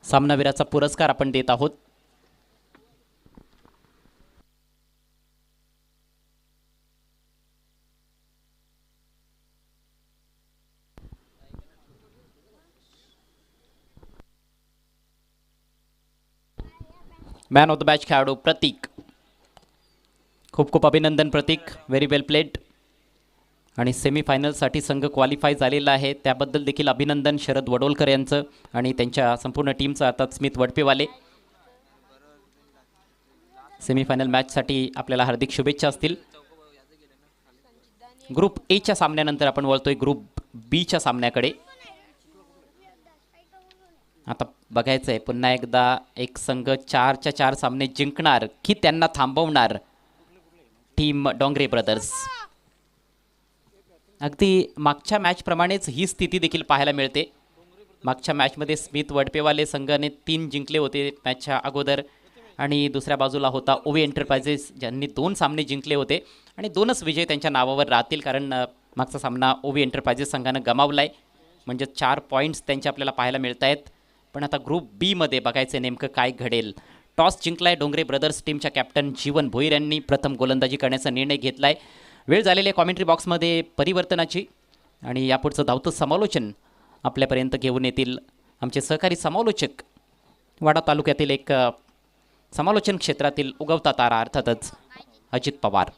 सामनावीराचा पुरस्कार आपण देत आहोत। मॅन ऑफ द मॅच खेळाडू प्रतीक, खूप खूप अभिनंदन प्रतीक, व्हेरी वेल प्लेड। आणि सेमीफायनलसाठी संघ क्वालिफाय झालेला आहे, त्याबद्दल देखील अभिनंदन शरद वडोलकर यांचं आणि त्यांच्या संपूर्ण टीमचं। आता स्मित वडपेवाले सेमीफायनल मॅचसाठी आपल्याला हार्दिक शुभेच्छा असतील। ग्रुप ए च्या सामन्यानंतर आपण वळतोय ग्रुप बी च्या सामन्याकडे। आता बघायचं आहे पुन्हा एकदा एक संघ 4च्या 4 सामने जिंकणार की त्यांना थांबवणार टीम डोंगरे ब्रदर्स। अगदी मागच्या मॅच प्रमाणेच ही स्थिती देखील पाहायला मिळते। मागच्या मॅचमध्ये स्मित वडपेवाले संघाने 3 जिंकले होते मॅचच्या अगोदर आणि दुसऱ्या बाजूला होता ओवी एंटरप्राइजेस ज्यांनी 2 सामने जिंकले होते आणि 2च विजय त्यांच्या नावावर राहतील, कारण मागचा सामना ओवी एंटरप्राइजेस संघाने गमावलाय, म्हणजे 4 पॉईंट्स त्यांचे आपल्याला पाहायला मिळत आहेत। पण आता ग्रुप बी मध्ये बघायचं नेमकं काय घडेल। टॉस जिंकलाय डोंगरे ब्रदर्स टीमच्या कॅप्टन जीवन भोईर यांनी प्रथम गोलंदाजी करण्याचा निर्णय घेतलाय। वेळ झालेली आहे कॉमेंट्री बॉक्समध्ये परिवर्तनाची आणि यापुढचं धावतं समालोचन आपल्यापर्यंत घेऊन येतील आमचे सहकारी समालोचक, वाडा तालुक्यातील एक समालोचन क्षेत्रातील उगवता तारा अर्थातच Ajit Pawar.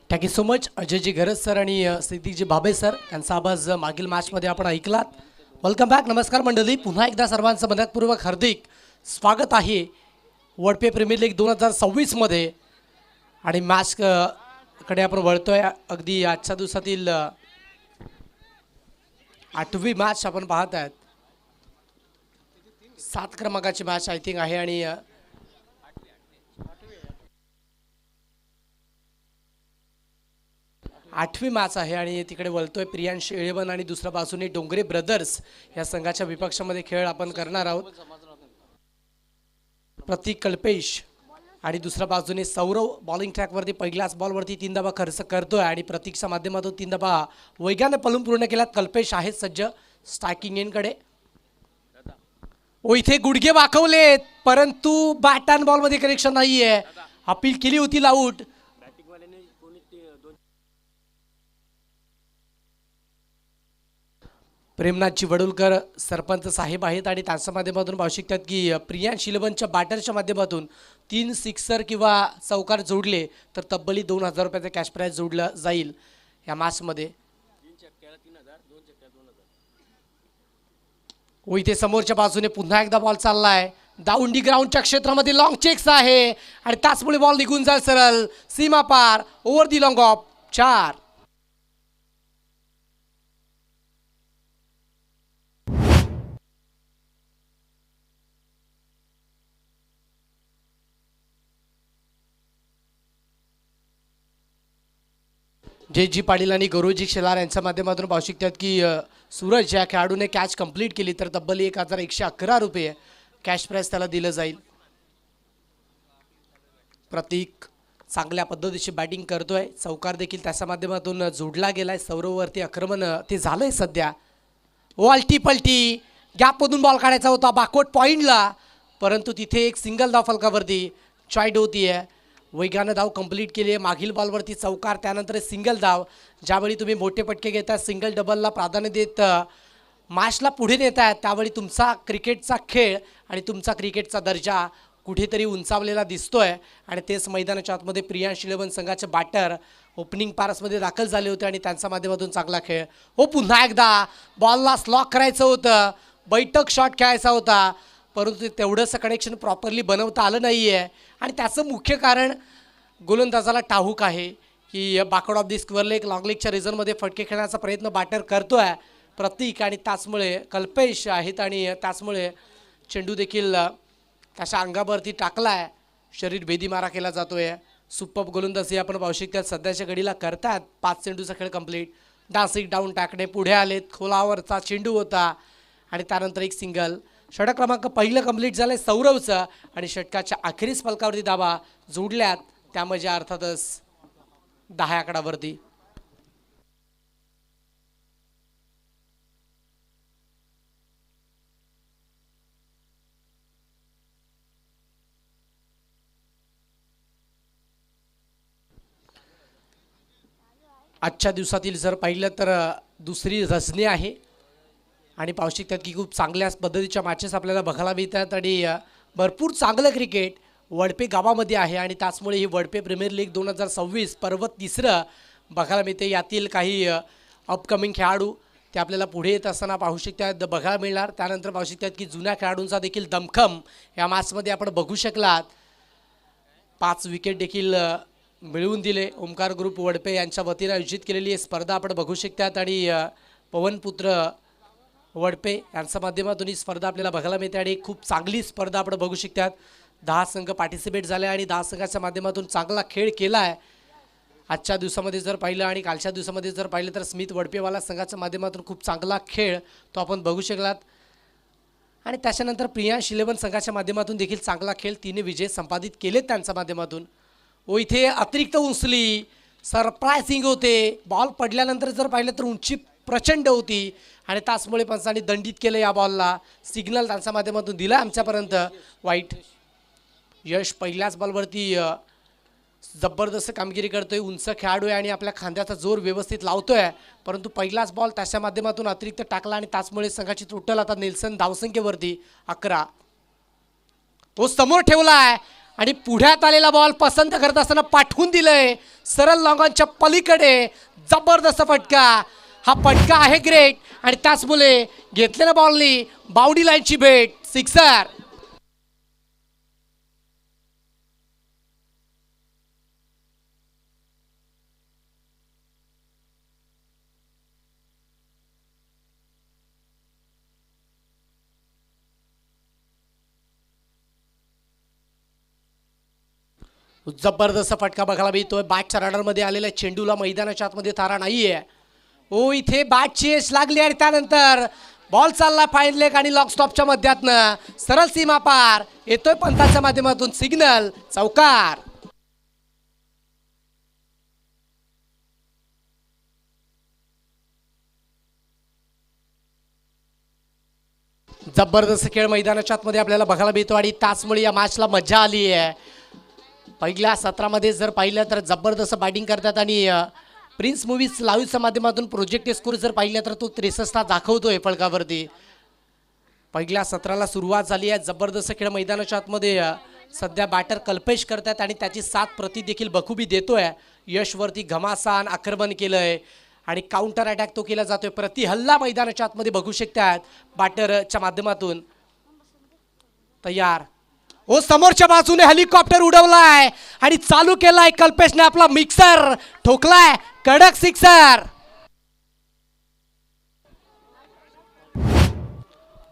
Thank you so much Ajayji गरज सर आणि सिद्धीजी बाबे सर यांचा आवाज मागील मॅचमध्ये आपण ऐकलात। वेलकम बॅक, नमस्कार मंडळी, पुन्हा एकदा सर्वांचं मनापूर्वक हार्दिक स्वागत आहे वडपे प्रीमियर लीग 2026 मध्ये। आणि मॅच कडे आपण वळतोय। अगदी आजच्या दिवसातील 8वी मॅच आपण पाहत आहेत, 7 क्रमांकाची मॅच आय थिंक आहे आणि 8वी मॅच आहे आणि तिकडे वळतोय प्रियांश इलेवन आणि दुसऱ्या बाजूने डोंगरे ब्रदर्स या संघाच्या विपक्षामध्ये खेळ आपण करणार आहोत। प्रतीक कल्पेश आणि दुसऱ्या बाजूने सौरव बॉलिंग ट्रॅकवरती पहिल्याच बॉलवरती 3 धावा खर्च करतोय आणि प्रतीकच्या माध्यमातून 3 धावा वेगाने पळून पूर्ण केल्यात। कल्पेश आहेत सज्ज स्ट्रायकिंग एंडकडे। इथे गुडघे वाकवलेत परंतु बॅट अँड बॉलमध्ये कनेक्शन नाहीये, अपील केली होती आउट। प्रेमनाथजी वडोलकर सरपंच साहेब आहेत आणि त्यांच्या माध्यमातून पाहू शकतात की प्रियांश इलेवनच्या बॅटरच्या माध्यमातून 3 सिक्सर किंवा चौकार जोडले तर तब्बली 2000 रुपयाचा कॅश प्राइज जोडला जाईल या मॅचमध्ये। इथे समोरच्या बाजूने पुन्हा एकदा बॉल चाललाय, दाउंडी ग्राउंडच्या क्षेत्रामध्ये लॉंग चेक्स आहे आणि त्याचमुळे बॉल निघून जाईल सरळ सीमा पार ओव्हर दी लॉंग ऑफ 4। जय जी पाटील आणि गौरवजी शेलार यांच्या माध्यमातून पाहू शकतात की सूरज या खेळाडूने कॅच कंप्लीट केली तर तब्बल 1111 रुपये कॅश प्राइज त्याला दिलं जाईल। प्रतीक चांगल्या पद्धतीची बॅटिंग करतोय, चौकार देखील त्याच्या माध्यमातून जोडला गेलाय। सौरववरती आक्रमण ते झालंय सध्या। अल्टी पलटी गॅपमधून बॉल काढायचा होता बॅकवर्ड पॉईंटला, परंतु तिथे एक सिंगल धाव फलकावरती चाईड होतीये। वेगानं धाव कंप्लीट केली आहे, मागील बॉलवरती चौकार त्यानंतर सिंगल धाव। ज्यावेळी तुम्ही मोठे पटके घेता सिंगल डबलला प्राधान्य देत मॅचला पुढे नेताय त्यावेळी तुमचा क्रिकेटचा खेळ आणि तुमचा क्रिकेटचा दर्जा कुठेतरी उंचावलेला दिसतोय। आणि तेच मैदानाच्या आतमध्ये प्रियांश इलेवन संघाचे बॅटर ओपनिंग पारसमध्ये दाखल झाले होते आणि त्यांच्या माध्यमातून चांगला खेळ। पुन्हा एकदा बॉलला स्लॉक करायचं होतं, बैठक शॉट खेळायचा होता, परंतु तेवढंसं कनेक्शन प्रॉपरली बनवता आलं नाही आहे आणि त्याचं मुख्य कारण गोलंदाजाला ठाऊक आहे की बॅकवर्ड ऑफ दी स्क्वेअरलेग एक लॉंग लेगच्या रिझनमध्ये फटके खेळण्याचा प्रयत्न बॅटर करतोय प्रतीक आणि त्याचमुळे कल्पेश आहेत आणि त्याचमुळे चेंडू देखील त्याच्या अंगावरती टाकलाय, शरीर भेदी मारा केला जातोय। सुपर गोलंदाजी आपण पाहू शकतात सध्याच्या घडीला करतात. 5 चेंडूचा खेळ कंप्लीट. डान्सिंग डाऊन टाकणे पुढे आलेत. खोलावरचा चेंडू होता आणि त्यानंतर एक सिंगल. षटक क्रमांक पहिलं कंप्लीट झालंय सौरवचं आणि षटकाच्या अखेरीस फलकावरती धावा जोडल्यात त्यामध्ये अर्थातच 10 आकडावरती. आजच्या दिवसातील जर पाहिलं तर दुसरी रजनी आहे आणि पाहू शकतात की खूप चांगल्या पद्धतीच्या मॅचेस आपल्याला बघायला मिळतात आणि भरपूर चांगलं क्रिकेट वडपे गावामध्ये आहे आणि त्याचमुळे ही वडपे प्रीमियर लीग 2026 पर्व तिसरं बघायला मिळते. यातील काही अपकमिंग खेळाडू ते आपल्याला पुढे येत असताना पाहू शकतात बघायला मिळणार. त्यानंतर पाहू शकतात की जुन्या खेळाडूंचा देखील दमखम या मॅचमध्ये आपण बघू शकलात. 5 विकेट देखील मिळवून दिले. ओमकार ग्रुप वडपे यांच्या वतीने आयोजित केलेली ही स्पर्धा आपण बघू शकतात आणि पवनपुत्र वडपे यांच्या माध्यमातून ही स्पर्धा आपल्याला बघायला मिळते आणि खूप चांगली स्पर्धा आपण बघू शकतात. 10 संघ पार्टिसिपेट झाले आणि 10 संघाच्या माध्यमातून चांगला खेळ केला आहे. आजच्या दिवसामध्ये जर पाहिलं आणि कालच्या दिवसामध्ये जर पाहिलं तर स्मिथ वडपेवाला संघाच्या माध्यमातून खूप चांगला खेळ तो आपण बघू शकलात आणि त्याच्यानंतर प्रियांश 11 संघाच्या माध्यमातून देखील चांगला खेळ 3 विजय संपादित केलेत त्यांच्या माध्यमातून. व इथे अतिरिक्त उंचली सरप्रायझिंग होते. बॉल पडल्यानंतर जर पाहिलं तर उंची प्रचंड होती आणि त्याचमुळे पंचांनी दंडित केलं. या बॉलला सिग्नल त्यांच्या माध्यमातून दिला आमच्यापर्यंत. वाईट यश पहिल्याच बॉलवरती जबरदस्त कामगिरी करतोय. उंच खेळाडू आहे आणि आपल्या खांद्याचा जोर व्यवस्थित लावतोय परंतु पहिलाच बॉल त्याच्या माध्यमातून अतिरिक्त टाकला आणि त्याचमुळे संघाची टोटल आता नेल्सन धावसंख्येवरती 11. तो समोर ठेवलाय आणि पुढ्यात आलेला बॉल पसंत करत असताना पाठवून दिलंय सरळ लॉंगॉनच्या पलीकडे. जबरदस्त फटका. हा फटका आहे ग्रेट आणि त्याचमुळे घेतलेल्या बॉलनी बाउंड्री लाईनची भेट. सिक्सर. जबरदस्त फटका बघायला मिळतोय. बॅटच्या रडारमध्ये आलेल्या चेंडूला मैदानाच्या आतमध्ये तारा नाहीये. ओ इथे बॅटची एश लागली आणि त्यानंतर बॉल चालला फाईन लेग आणि लॉक स्टॉपच्या मध्यातनं सरळ सीमा पार. येतोय पंताच्या माध्यमातून सिग्नल. चौकार. जबरदस्त खेळ मैदानाच्या आतमध्ये आपल्याला बघायला मिळतो आणि त्याचमुळे या मॅचला मजा आली आहे. पहिल्या सत्रामध्ये जर पाहिलं तर जबरदस्त बॅटिंग करतात आणि प्रिन्स मूवीज लाईव्हच्या माध्यमातून प्रोजेक्ट स्कोर जर पाहिलं तर तो 63 दाखवतोय फलकावरती. पहिल्या सत्राला सुरुवात झाली आहे. जबरदस्त खेळ मैदानाच्या आतमध्ये सध्या बॅटर कल्पेश करतात आणि त्याची 7 प्रति देखील बखुबी देतोय. यशवरती घमासान आक्रमण केलंय आणि काउंटर अटॅक तो केला जातोय. प्रति हल्ला मैदानाच्या आतमध्ये बघू शकतात बॅटरच्या माध्यमातून. तयार. ओ समोरच्या बाजूने हेलिकॉप्टर उडवलाय आणि चालू केलाय कल्पेशने आपला मिक्सर. ठोकलाय कडक सिक्सर.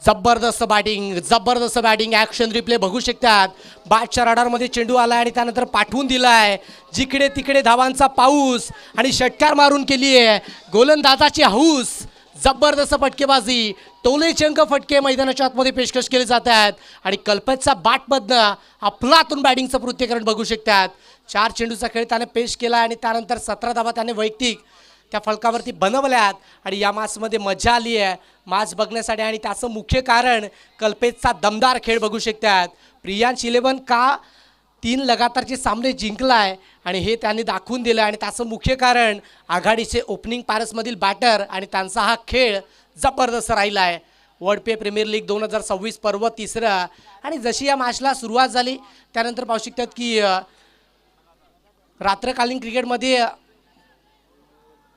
जबरदस्त बॅटिंग ऍक्शन रिप्ले बघू शकतात. बॅटच्या रडारमध्ये चेंडू आलाय आणि त्यानंतर पाठवून दिलाय. जिकडे तिकडे धावांचा पाऊस आणि षटकार मारून केली आहे गोलंदाजाची हौस. जबरदस्त फटकेबाजी. टोलेचे अंक फटके मैदानाच्या आतमध्ये पेशकश केले जात आहेत आणि कल्पेशचा बॅटमधनं अफलातून बॅटिंगचं पृथ्वीकरण बघू शकतात. 4 चेंडूचा खेळ त्याने पेश केला आणि त्यानंतर 17 धावा त्याने वैयक्तिक त्या फलकावरती बनवल्यात आणि या मॅचमध्ये मजा आली आहे मॅच बघण्यासाठी आणि त्याचं मुख्य कारण कल्पेशचा दमदार खेळ बघू शकतात. प्रियांश 11 का 3 लगातारचे सामने जिंकलाय आणि हे त्यांनी दाखवून दिलं आणि त्याचं मुख्य कारण आघाडीचे ओपनिंग पारसमधील बॅटर आणि त्यांचा हा खेळ जबरदस्त राहिला आहे. वडपे प्रीमियर लीग 2026 पर्व तिसरं आणि जशी या मॅचला सुरुवात झाली त्यानंतर पाहू शकतात की रात्रकालीन क्रिकेटमध्ये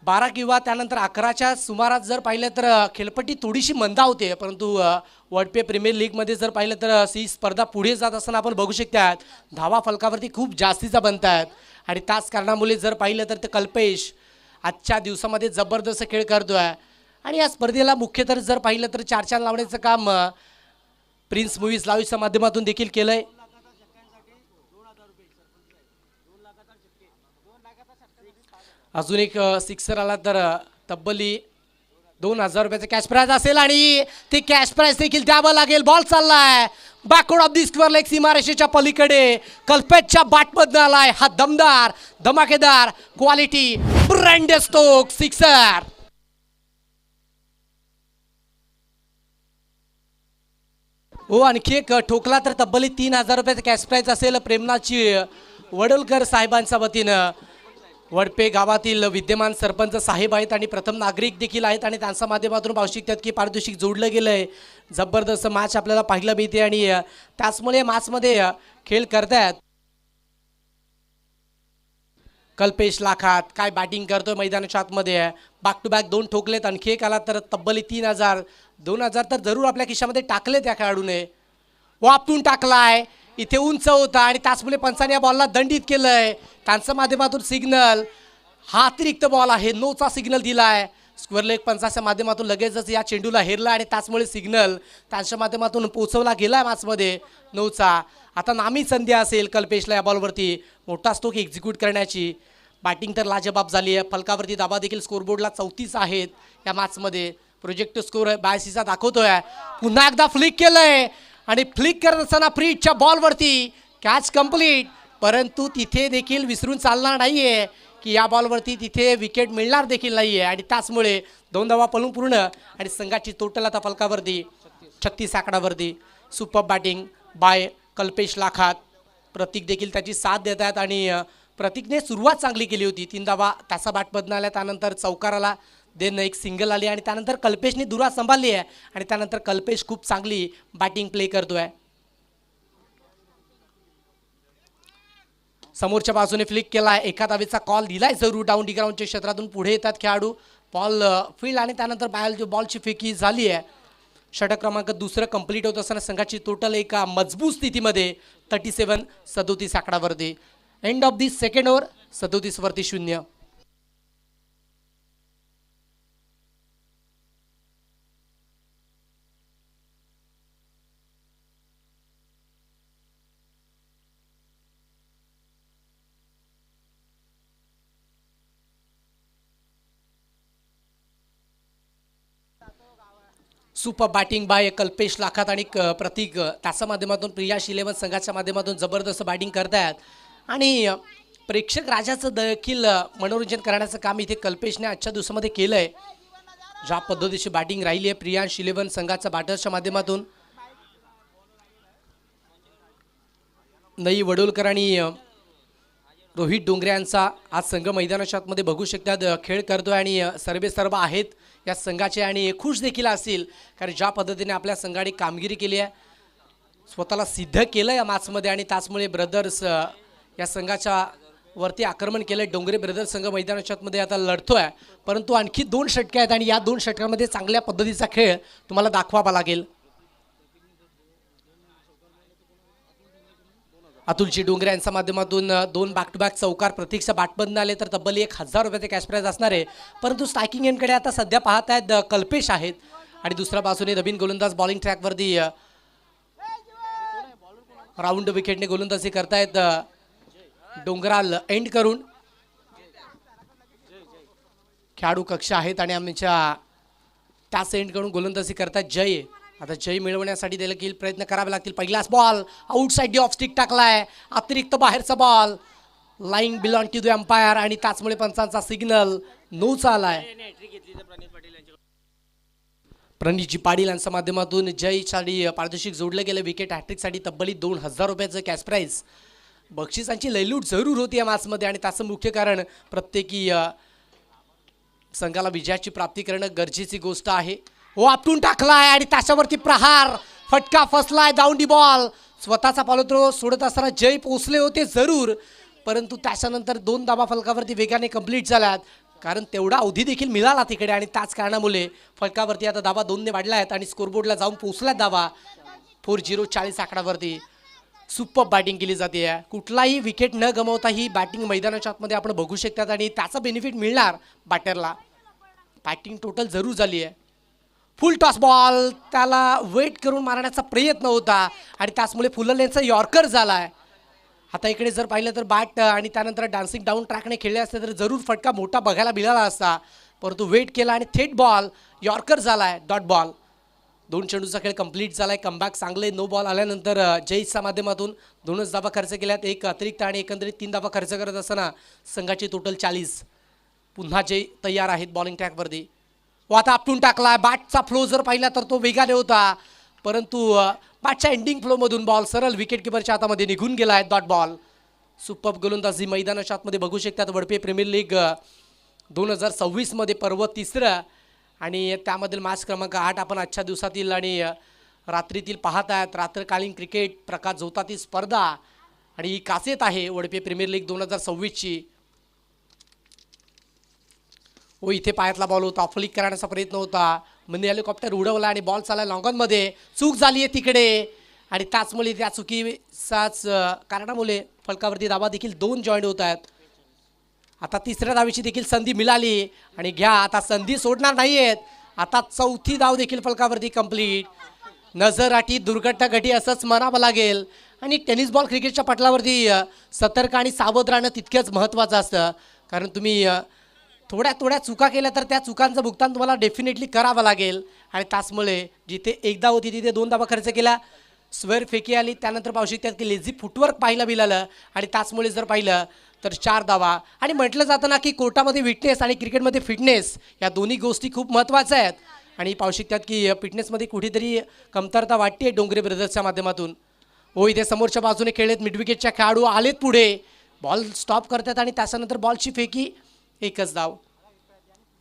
12 किंवा त्यानंतर 11च्या सुमारास जर पाहिलं तर खेळपट्टी थोडीशी मंदावते परंतु वडपे प्रीमियर लीगमध्ये जर पाहिलं तर ही स्पर्धा पुढे जात असताना आपण बघू शकतात धावा फलकावरती खूप जास्तीचा बनतात आणि त्याच कारणामुळे जर पाहिलं तर ते कल्पेश आजच्या दिवसामध्ये जबरदस्त खेळ करतोय आणि या स्पर्धेला मुख्य तर जर पाहिलं तर 4 चांद लावण्याचं काम प्रिन्स मूवीज लाईव्हच्या माध्यमातून देखील केलंय. अजून एक सिक्सर आला तर तब्बली 2000 रुपयाचं कॅश प्राइज असेल आणि ते कॅश प्राइज देखील द्यावं लागेल. बॉल चाललाय backward of the square leg सीमारेषेच्या पलीकडे. कल्पेशच्या बॅटमधनं आलाय हा दमदार धमाकेदार क्वालिटी ब्रँडेन स्टोक सिक्सर. हो आणखी एक ठोकला तर तब्बली 3000 रुपयाचं कॅश प्राइज असेल. प्रेमनाथची वडोलकर साहेबांच्या वतीनं. वडपे गावातील विद्यमान सरपंच साहेब आहेत आणि प्रथम नागरिक देखील आहेत आणि त्यांच्या माध्यमातून पावशिक की पारितोषिक जोडलं गेलं आहे. जबरदस्त मॅच आपल्याला पाहायला मिळते आणि त्याचमुळे मॅचमध्ये खेळ करतायत. कल्पेश लाखात काय बॅटिंग करतोय मैदानाच्या आतमध्ये. बॅक टू बॅक 2 ठोकलेत. आणखी एक आला तर तब्बली 3000. 2000 तर जरूर आपल्या खिशामध्ये टाकले त्या खेळाडूने. वापरून टाकलाय इथे उंच होता आणि त्याचमुळे पंचाने या बॉलला दंडित केलंय. त्यांच्या माध्यमातून सिग्नल हा अतिरिक्त बॉल आहे. नोचा सिग्नल दिलाय. स्क्वेअर लेग पंचाच्या माध्यमातून लगेचच या चेंडूला हेरला आणि त्याचमुळे सिग्नल त्यांच्या माध्यमातून पोचवला गेलाय मॅचमध्ये नोचा. आता नामी संधी असेल कल्पेशला या बॉलवरती मोठा स्ट्रोक एक्झिक्यूट करण्याची. बॅटिंग तर लाजबाब झाली आहे. फलकावरती दाबा देखील स्कोरबोर्डला 34 आहेत या मॅचमध्ये. प्रोजेक्ट स्कोर 82चा दाखवतोय. पुन्हा एकदा फ्लिक केलंय आणि फ्लिक करत असताना फ्रीजच्या बॉलवरती कॅच कंप्लीट. परंतु तिथे देखील विसरून चालणार नाहीये की या बॉलवरती तिथे विकेट मिळणार देखील नाहीये आणि त्याचमुळे 2 धावा पळून पूर्ण आणि संघाची टोटल आता फलकावरती 36 आकडावरती. सुपर बॅटिंग बाय कल्पेश लाखात. प्रतीक देखील त्याची साथ देत आहेत आणि प्रतीकने सुरुवात चांगली केली होती. 3 धावा त्याचा बॅटमधनं आल्या. त्यानंतर चौकाराला देन एक सिंगल आली आणि त्यानंतर कल्पेशने दुरा सांभाळली आहे आणि त्यानंतर कल्पेश खूप चांगली बॅटिंग प्ले करतोय. समोरच्या बाजूने फ्लिक केलाय. एका धावेचा कॉल दिलाय जरूर. डाऊन डी ग्राउंडच्या क्षेत्रातून पुढे येतात खेळाडू. बॉल फील्ड आणि त्यानंतर बाहेर बॉलची फेकी झाली आहे. षटक क्रमांक 2 कंप्लीट होत असताना संघाची टोटल एका मजबूत स्थितीमध्ये 37 आकडावरती. End of the second over 37 वरती 0. सुपर बॅटिंग बाय कल्पेश लाखात आणि प्रतीक त्याच्या माध्यमातून प्रियाश 11 संघाच्या माध्यमातून जबरदस्त बॅटिंग करतायत आणि प्रेक्षक राजाचं देखील मनोरंजन करण्याचं काम इथे कल्पेशने आजच्या दिवसामध्ये केलं आहे. ज्या पद्धतीची बॅटिंग राहिली आहे प्रियांश 11 संघाच्या बॅटर्सच्या माध्यमातून. नई वडोलकर आणि रोहित डोंगरे यांचा आज संघ मैदानाच्या आतमध्ये बघू शकतात खेळ करतोय आणि सर्व आहेत या संघाचे आणि खुश देखील असतील कारण ज्या पद्धतीने आपल्या संघाने कामगिरी केली आहे. स्वतःला सिद्ध केलं या मॅचमध्ये आणि त्याचमुळे ब्रदर्स या संघाच्या वरती आक्रमण केलं. डोंगरे ब्रदर्स संघ मैदानाच्या आतमध्ये आता लढतोय परंतु आणखी 2 षटके आहेत आणि या 2 षटकांमध्ये चांगल्या पद्धतीचा खेळ तुम्हाला दाखवावा लागेल. अतुलजी डोंगरे यांच्या माध्यमातून 2 बॅक टू बॅक चौकार प्रतीक्षा बॅटमधून आले तर तब्बल 1000 रुपयाचे कॅश प्राइज असणार आहे. परंतु स्ट्रायकिंग एंडकडे आता सध्या पाहत आहेत कल्पेश आहेत आणि दुसऱ्या बाजूने नवीन गोलंदाज बॉलिंग ट्रॅकवरती राऊंड विकेटने गोलंदाजी करतायत डोंगराल एंड करून. खेळाडू कक्ष आहेत आणि आमच्या त्याच एंड करून गोलंदाजी करतायत जय. आता जय मिळवण्यासाठी देखील प्रयत्न करावे लागतील. पहिलाच ball outside the off stick टाकलाय. अतिरिक्त बाहेरचा ball line belong to the umpire आणि त्याचमुळे पंचांचा सिग्नल नोचा आलाय. प्रणितजी पाटील यांच्या माध्यमातून जयसाठी पारितोषिक जोडलं गेलं. विकेट हॅट्रिकसाठी तब्बली 2000 रुपयाचं कॅश प्राइज. बक्षिसांची लयलूट जरूर होती या मॅचमध्ये आणि त्याचं मुख्य कारण प्रत्येकी संघाला विजयाची प्राप्ती करणं गरजेची गोष्ट आहे. वापरून टाकलाय आणि त्याच्यावरती प्रहार फटका फसलाय. डाऊन डी बॉल स्वतःचा फॉलोथ्रो सोडत असताना जय पोचले होते जरूर परंतु त्याच्यानंतर 2 धावा फलकावरती वेगाने कंप्लीट झाल्यात कारण तेवढा अवधी देखील मिळाला तिकडे आणि त्याच कारणामुळे फलकावरती आता धावा 2 ने वाढल्या आहेत आणि स्कोरबोर्डला जाऊन पोचल्यात धावा 4-0 40 आकडावरती. सुपर बॅटिंग केली जाते. कुठलाही विकेट न गमावता ही बॅटिंग मैदानाच्या आतमध्ये आपण बघू शकतात आणि त्याचा बेनिफिट मिळणार बॅटरला. बॅटिंग टोटल जरूर झाली आहे. फुल टॉस बॉल त्याला वेट करून मारण्याचा प्रयत्न होता आणि त्याचमुळे फुललेनचा यॉर्कर झालाय. आता इकडे जर पाहिलं तर बॅट आणि त्यानंतर डान्सिंग डाऊन ट्रॅकने खेळले असते तर जरूर फटका मोठा बघायला मिळाला असता, परंतु वेट केला आणि थेट बॉल यॉर्कर झालाय, डॉट बॉल. 2 चेंडूचा खेळ कंप्लीट झालाय. कमबॅक चांगले, नो बॉल आल्यानंतर जयच्या माध्यमातून 2च धावा खर्च केल्यात, एक अतिरिक्त आणि एकंदरीत 3 धावा खर्च करत असताना संघाची टोटल 40. पुन्हा जय तयार आहेत बॉलिंग ट्रॅकवरती. व आता आपटून टाकला. बॅटचा फ्लो जर पाहिला तर तो वेगाने होता, परंतु बॅटच्या एंडिंग फ्लोमधून बॉल सरळ विकेट किपरच्या हातामध्ये निघून गेला आहे, डॉट बॉल. सुपर गोलंदाजी मैदानाच्या आतमध्ये बघू शकतात. वडपे प्रीमियर लीग 2026 मध्ये पर्व 3रं आणि त्यामधील मॅच क्रमांक 8 आपण आजच्या दिवसातील आणि रात्रीतील पाहत आहेत. रात्रकालीन क्रिकेट प्रकाश झोतातील स्पर्धा आणि ही कासेत आहे वडपे प्रीमियर लीग 2026ची. व इथे पायातला बॉल होता, फ्लिक करण्याचा प्रयत्न होता, म्हणजे हेलिकॉप्टर उडवला आणि बॉल चालला लॉंगॉनमध्ये. चूक झाली आहे तिकडे आणि त्याचमुळे त्या चुकीचाच कारणामुळे फलकावरती धावा देखील 2 जॉईंट होत आहेत. आता 3ऱ्या धावेची देखील संधी मिळाली आणि घ्या, आता संधी सोडणार नाही आहेत. आता 4थी धाव देखील फलकावरती कंप्लीट. नजराटी दुर्घटना घटी असंच म्हणावं लागेल. आणि टेनिस बॉल क्रिकेटच्या पटलावरती सतर्क आणि सावध राहणं तितकंच महत्त्वाचं असतं, कारण तुम्ही थोड्या चुका केल्या तर त्या चुकांचं भुगतान तुम्हाला डेफिनेटली करावं लागेल. आणि त्याचमुळे जिथे 1 धाव होती तिथे 2 धावा खर्च केला, स्वेअर फेकी आली, त्यानंतर पावशी त्यात की लेझी फुटवर्क पाहायला मिळालं आणि त्याचमुळे जर पाहिलं तर 4 धावा. आणि म्हटलं जातं ना की कोर्टामध्ये विटनेस आणि क्रिकेटमध्ये फिटनेस या दोन्ही गोष्टी खूप महत्त्वाच्या आहेत. आणि पावशी त्यात की फिटनेसमध्ये कुठेतरी कमतरता वाटते डोंगरे ब्रदर्सच्या माध्यमातून. हो, इथे समोरच्या बाजूने खेळलेत मिडविकेटच्या खेळाडू आलेत पुढे, बॉल स्टॉप करतात आणि त्याच्यानंतर बॉलची फेकी, 1च धाव.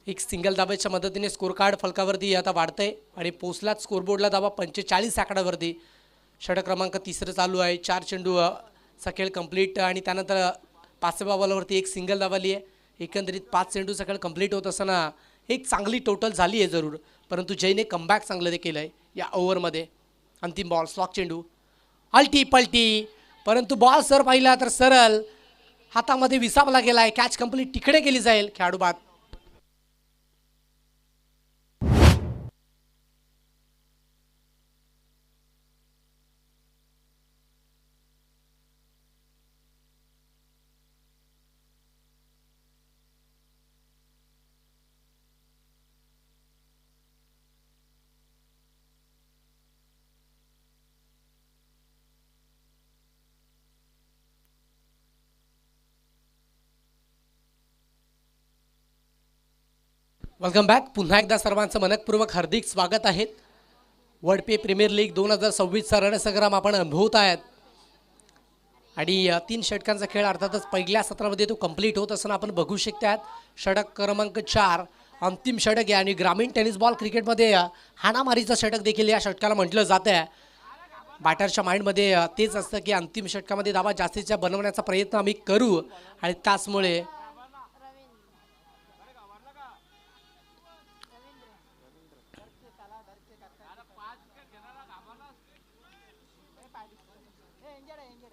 एक सिंगल धाब्याच्या मदतीने स्कोर कार्ड फलकावरती आता वाढतंय आणि पोचलाच स्कोरबोर्डला धावा 45 आकड्यावरती. षटक क्रमांक 3रं चालू आहे. 4 चेंडू चा खेळ कंप्लीट आणि त्यानंतर 5व्या बॉलवरती एक सिंगल धावाली आहे. एकंदरीत 5 चेंडूचा खेळ कंप्लीट होत असताना एक चांगली टोटल झाली आहे जरूर, परंतु जयने कमबॅक चांगलं ते केलं आहे या ओव्हरमध्ये. अंतिम बॉल स्लॉक चेंडू, अल्टी पलटी, परंतु बॉल सर पाहिला तर सरळ हातामध्ये विसावला गेला आहे. कॅच कंप्लीट तिकडे केली जाईल, खेळाडू बाद. Welcome back. पुन्हा एकदा सर्वांचं मनपूर्वक हार्दिक स्वागत आहे. वडपे प्रीमियर लीग 2026चा रणसंग्राम आपण अनुभवत आहेत आणि 3 षटकांचा खेळ अर्थातच पहिल्या सत्रामध्ये तो कंप्लीट होत असताना आपण बघू शकतात. षटक क्रमांक 4 अंतिम षटक आहे आणि ग्रामीण टेनिस बॉल क्रिकेटमध्ये हाणामारीचं षटक देखील या षटकाला म्हटलं जातं आहे. बॅटरच्या माइंडमध्ये तेच असतं की अंतिम षटकामध्ये धावा जास्तीच्या बनवण्याचा प्रयत्न आम्ही करू आणि त्याचमुळे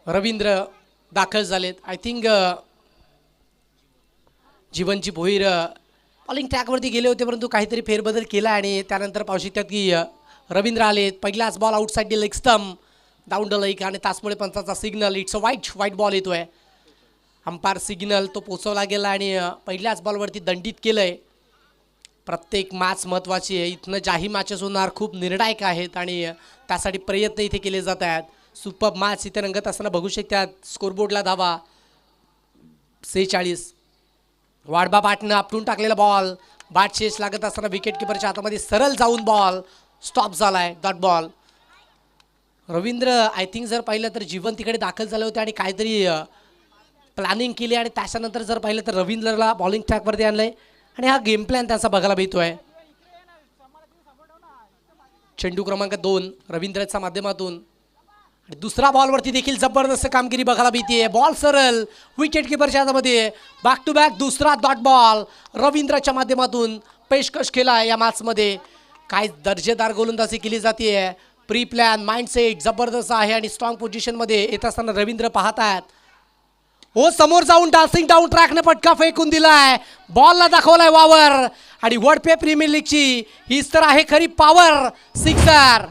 रवींद्र दाखल झालेत. I think Jeevanji Bhoir bowling ट्रॅकवरती गेले होते, परंतु काहीतरी फेरबदल केला आणि त्यानंतर पाहू शकतात की रवींद्र आलेत. पहिलाच ball outside the leg stump, down the leg आणि त्याचमुळे पंचाचा signal, it's a wide ball येतोय. अंपायर सिग्नल तो पोचवला गेला आणि पहिल्याच बॉलवरती दंडित केलंय. प्रत्येक मॅच महत्त्वाची आहे. इथनं ज्याही मॅचेस होणार खूप निर्णायक आहेत आणि त्यासाठी प्रयत्न इथे केले जात आहेत. सुपर मॅच इथे रंगत असताना बघू शकतात. स्कोरबोर्डला धावा 46. वाडबा बॅटनं आपटून टाकलेला बॉल, बॅट शेष लागत असताना विकेट किपरच्या हातामध्ये सरळ जाऊन बॉल स्टॉप झालाय, dot ball. Ravindra I think जर पाहिलं तर जीवन तिकडे दाखल झाले होते आणि काहीतरी प्लॅनिंग केली आणि त्याच्यानंतर जर पाहिलं तर रवींद्रला बॉलिंग ट्रॅकवरती आणलंय आणि हा गेम प्लॅन त्याचा बघायला मिळतोय. चेंडू क्रमांक 2 रवींद्रच्या माध्यमातून आणि दुसरा बॉलवरती देखील जबरदस्त कामगिरी बघायला मिळते. बॉल सरळ विकेट किपरच्या हातामध्ये, बॅक टू बॅक दुसरा डॉट बॉल रवींद्रच्या माध्यमातून पेशकश केला या मॅचमध्ये. काय दर्जेदार गोलंदाजी केली जाते. प्री प्लॅन माइंडसेट जबरदस्त आहे आणि स्ट्रॉंग पोझिशनमध्ये येत असताना रवींद्र पाहत आहेत. हो, समोर जाऊन डान्सिंग डाऊन ट्रॅकने पटका फेकून दिलाय, बॉलला दाखवलाय वावर आणि वडपे प्रीमियर लीगची हीच तर आहे खरी पॉवर. सिक्सर.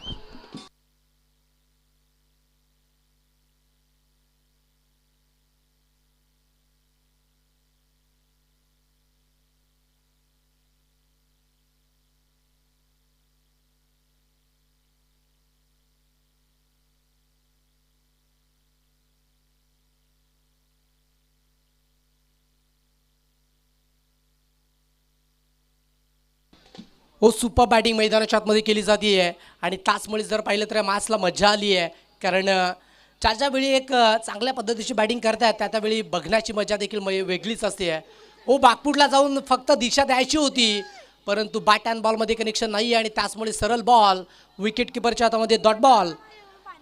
हो सुपर बॅटिंग मैदानाच्या आतमध्ये केली जाते आहे आणि त्याचमुळे जर पाहिलं तर या मॅचला मजा आली आहे कारण ज्या वेळी एक चांगल्या पद्धतीची बॅटिंग करतात त्यावेळी बघण्याची मजा देखील वेगळीच असते आहे. हो बागपूरला जाऊन फक्त दिशा द्यायची होती परंतु बॅट अँड बॉलमध्ये कनेक्शन नाही आहे आणि त्याचमुळे सरळ बॉल विकेट किपरच्या हातामध्ये डॉट बॉल.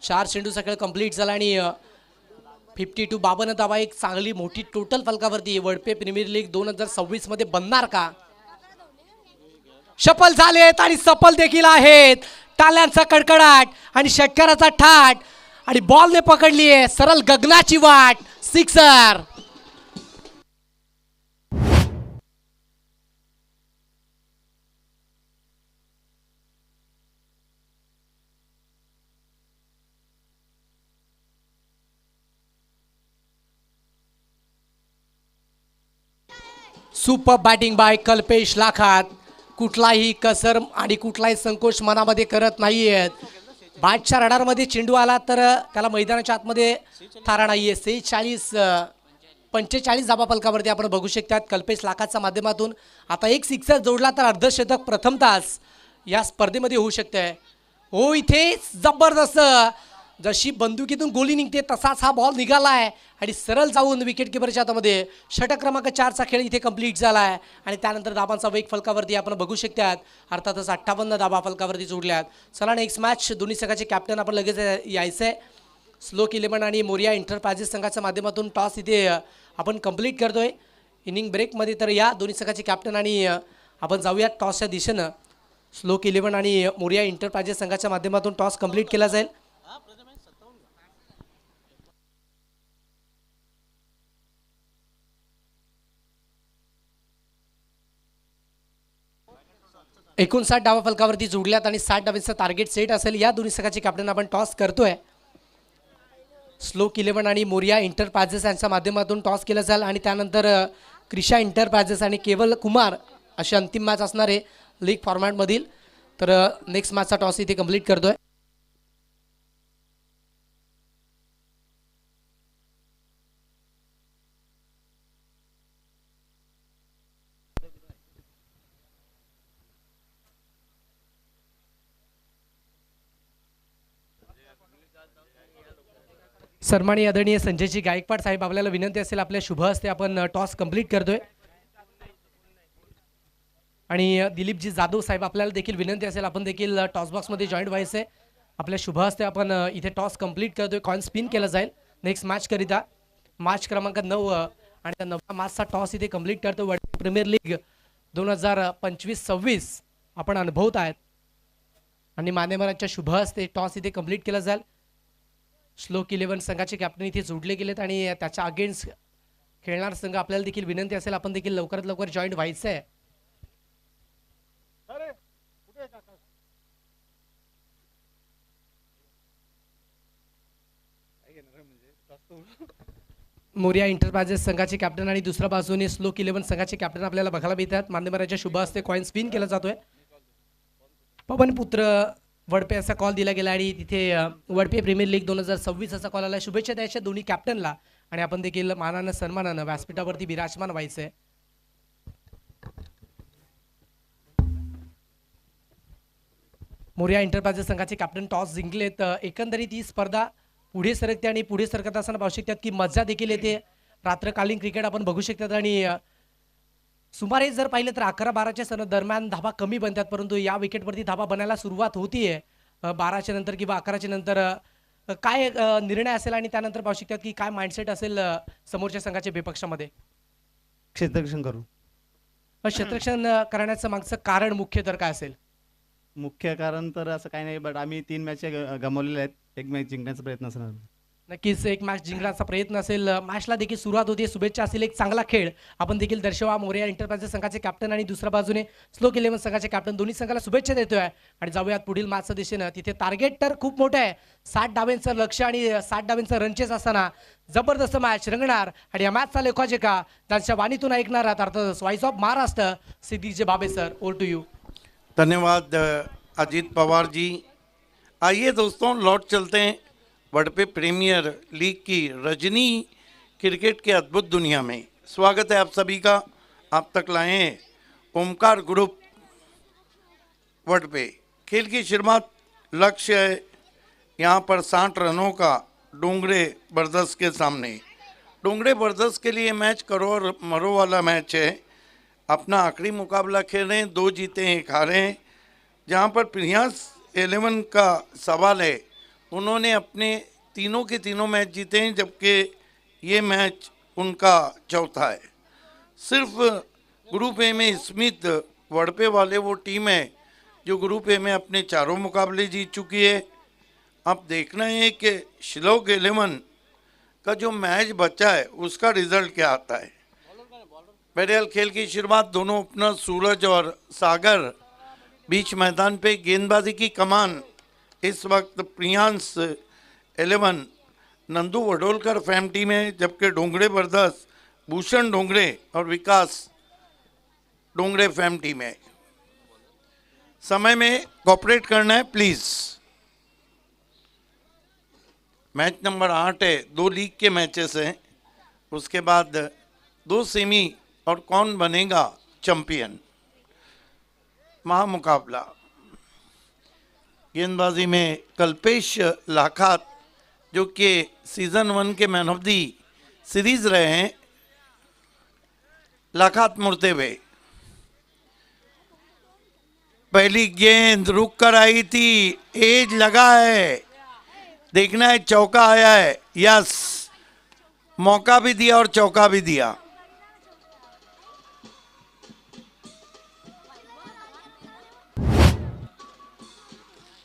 4 चेंडूचा खेळ कंप्लीट झाला आणि 52 52 धावा एक चांगली मोठी टोटल फलकावरती. वडपे प्रीमियर लीग 2026 मध्ये बनणार का? सफल झालेत आणि सफल देखील आहेत. टाळ्यांचा कडकडाट आणि षटकाराचा ठाट आणि बॉलने पकडली आहे सरळ गगनाची वाट. Sixer. Super batting by Kalpesh लाखात. कुठलाही कसर आणि कुठलाही संकोच मनामध्ये करत नाही आहेत. बॅटच्या रडारमध्ये चेंडू आला तर त्याला मैदानाच्या आतमध्ये थारा नाही आहे. 45 धाबा फलकावरती आपण बघू शकतात कल्पेश लाखाच्या माध्यमातून. आता एक सिक्सर जोडला तर अर्धशतक प्रथम तास या स्पर्धेमध्ये होऊ शकते. हो इथे जबरदस्त जशी बंदुकीतून गोली निघते तसाच हा बॉल निघाला आहे आणि सरळ जाऊन विकेट किपरच्या हातामध्ये. षटक क्रमांक 4चा खेळ इथे कंप्लीट झाला आहे आणि त्यानंतर धाबांचा वेग फलकावरती आपण बघू शकतात. अर्थातच 58 धाबा फलकावरती जोडल्यात. चला नेक्स्ट मॅच दोन्ही संघाचे कॅप्टन आपण लगेच यायचं आहे. स्लोक 11 आणि मोरिया एंटरप्राइजेस संघाच्या माध्यमातून टॉस इथे आपण कंप्लीट करतोय इनिंग ब्रेकमध्ये. तर या दोन्ही संघाचे कॅप्टन आणि आपण जाऊयात टॉसच्या दिशेनं. स्लोक 11 आणि मोरिया एंटरप्राइजेस संघाच्या माध्यमातून टॉस कंप्लीट केला जाईल. एकूण 60 डावा फलकावरती जोडल्यात आणि 60 डावांचं टार्गेट सेट असेल. या दोन्ही संघाचे कॅप्टन आपण टॉस करतोय. स्लोक 11 आणि मोरिया एंटरप्राइजेस यांच्या माध्यमातून टॉस केला जाईल आणि त्यानंतर क्रिशा एंटरप्राइजेस आणि केवल कुमार अशी अंतिम मॅच असणार आहे लीग फॉर्मॅटमधील. तर नेक्स्ट मॅचचा टॉस इथे कंप्लीट करतोय. सन्माननीय आदरणीय संजयजी गायकवाड साहेब आपल्याला विनंती असेल आपल्या शुभ हस्ते आपण टॉस कंप्लीट करतोय. आणि दिलीपजी जाधव साहेब आपल्याला देखील विनंती असेल आपण देखील टॉस बॉक्समध्ये जॉईंट व्हायचं आहे. आपल्या शुभ हस्ते आपण इथे टॉस कंप्लीट करतोय. कॉइन स्पिन केलं जाईल नेक्स्ट मॅच करिता. मॅच क्रमांक 9 आणि त्या 9व्या मॅचचा टॉस इथे कंप्लीट करतो. वर्ल्ड प्रीमियर लीग 2025-26 आपण अनुभवत आहेत आणि मान्यवरांच्या शुभ हस्ते टॉस इथे कंप्लीट केला जाईल. स्लोक 11 संघाचे कॅप्टन इथे जोडले गेलेत आणि त्याच्या अगेन्स्ट खेळणार संघ आपल्याला देखील विनंती असेल आपण देखील लवकरात लवकर जॉईंट व्हायचं आहे. मोरिया एंटरप्राइजेस संघाचे कॅप्टन आणि दुसऱ्या बाजूने स्लोक 11 संघाचे कॅप्टन आपल्याला बघायला मिळतात. मान्यवरांच्या शुभ हस्ते कॉइन स्पिन केला जातोय. पवनपुत्र वडपे असा कॉल दिला गेला आणि तिथे वडपे प्रीमियर लीग 2026 असा कॉल आला. शुभेच्छा द्यायच्या दोन्ही कॅप्टनला आणि आपण देखील मानानं सन्मानानं व्यासपीठावरती विराजमान व्हायचंय. मोरिया एंटरप्राइजेस संघाचे कॅप्टन टॉस जिंकलेत. एकंदरीत ही स्पर्धा पुढे सरकते आणि पुढे सरकत असताना पाहू शकतात की मजा देखील येते. रात्रकालीन क्रिकेट आपण बघू शकतात आणि सुमारे जर पाहिलं तर 11-12च्या दरम्यान धाबा कमी बनतात परंतु या विकेटवरती धाबा बनायला सुरुवात होतीये 12च्या नंतर किंवा 11च्या नंतर. काय निर्णय असेल आणि त्यानंतर पाहू शकतात की काय माइंडसेट असेल समोरच्या संघाच्या विपक्षामध्ये. क्षेत्ररक्षण करू. क्षेत्ररक्षण करण्याचं मागचं कारण मुख्य तर काय असेल? मुख्य कारण तर असं काही नाही बट आम्ही 3 मॅच गमावलेल्या आहेत. एक मॅच जिंकण्याचा प्रयत्न असणार. नक्कीच एक मॅच जिंकण्याचा प्रयत्न असेल. मॅचला देखील सुरुवात होती. शुभेच्छा असेल एक चांगला खेळ आपण देखील दर्शवा. मोरिया एंटरप्राइजेस संघाचे कॅप्टन आणि दुसऱ्या बाजूने स्लोक 11 संघाचे कॅप्टन दोन्ही संघाला शुभेच्छा देतोय आणि जाऊयात पुढील मॅचच्या दिशेनं. तिथे टार्गेट तर खूप मोठं आहे. 60 डावांचं लक्ष आणि 60 डावांचं रनचेस असताना जबरदस्त मॅच रंगणार आणि या मॅचचा लेखाजोखा त्यांच्या वाणीतून ऐकणार अर्थात वाईस ऑफ महाराष्ट्र सिद्धीचे बाबे सर. Over to you. धन्यवाद अजीत पवार जी. आइए दोस्तों लौट चलते हैं वडपे प्रीमियर लीग की रजनी क्रिकेट के अद्भुत दुनिया में. स्वागत है आप सभी का. आप तक लाए हैं ओमकार ग्रुप वर्ड पे। खेल की शुरुआत लक्ष्य है यहाँ पर 60 रनों का डोंगरे बरदस के सामने। डोंगरे बरदस के लिए मैच करो और मरो वाला मैच है। अपना आखिरी मुकाबला खेल रहे हैं, 2 जीते 1 हारे हैं। जहाँ पर प्रियांस 11 का सवाल है, उन्होंने अपने तीनों के तीनों मैच जीते हैं, जबकि ये मैच उनका चौथा है। सिर्फ ग्रुप ए में स्मिथ वड़पे वाले वो टीम है जो ग्रुप ए में अपने चारों मुकाबले जीत चुकी है। अब देखना है कि श्लोक 11 का जो मैच बचा है उसका रिजल्ट क्या आता है। बहरहाल खेल की शुरुआत दोनों ओपनर सूरज और सागर बीच मैदान पे। गेंदबाजी की कमान इस वक्त प्रियांस 11 नंदू वडोलकर फैम टीम है, जबकि डोंगरे बरदस भूषण डोंगरे और विकास डोंगरे फैम टीम है। समय में कोऑपरेट करना है प्लीज। मैच नंबर 8 है, 2 लीग के मैचेस हैं, उसके बाद 2 सेमी और कौन बनेगा चैंपियन। महामुकाबला गेंदबाजी में कल्पेश लाखात जो कि season 1 K man of the series रहे हैं। लाखात मुड़ते हुए, पहली गेंद रुक कर आई थी, एज लगा है, देखना है चौका आया है। यस, मौका भी दिया और चौका भी दिया।